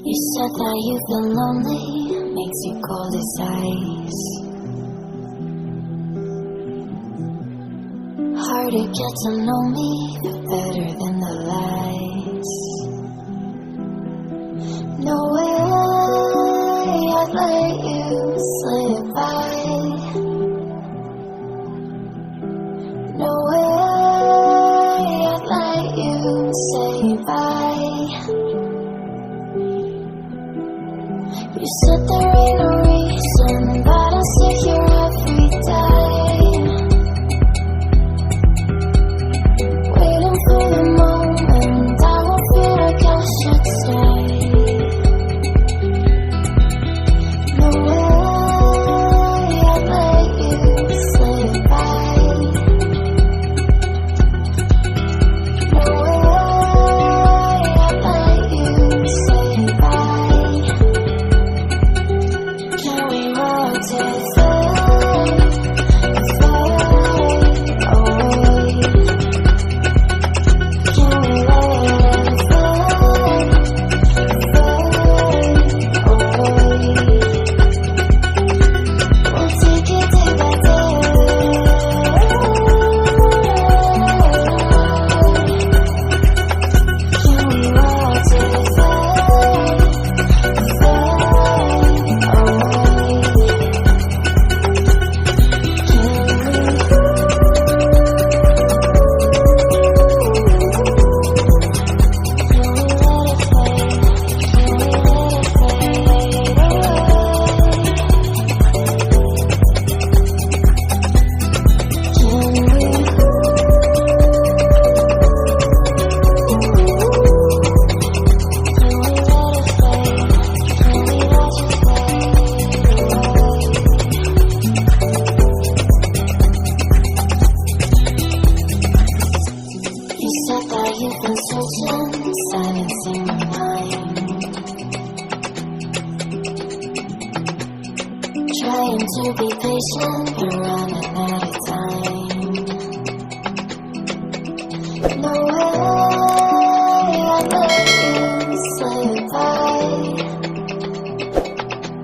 You said that you've been lonely, makes you cold as ice. Hard to get to know me, but better than the lies. No way I'd let you slip by. No way I'd let you say bye. You said there ain't no reason, but I'll stay here every day, waiting for the moment I won't feel like I should stay. No way I'd let you slip by. No way I'd let you say bye. Can we rotate fade away? Can we let it fade away? We'll take it day by day. Can we rotate fade You said that you've been searching, silencing my mind, trying to be patient, but running out of time.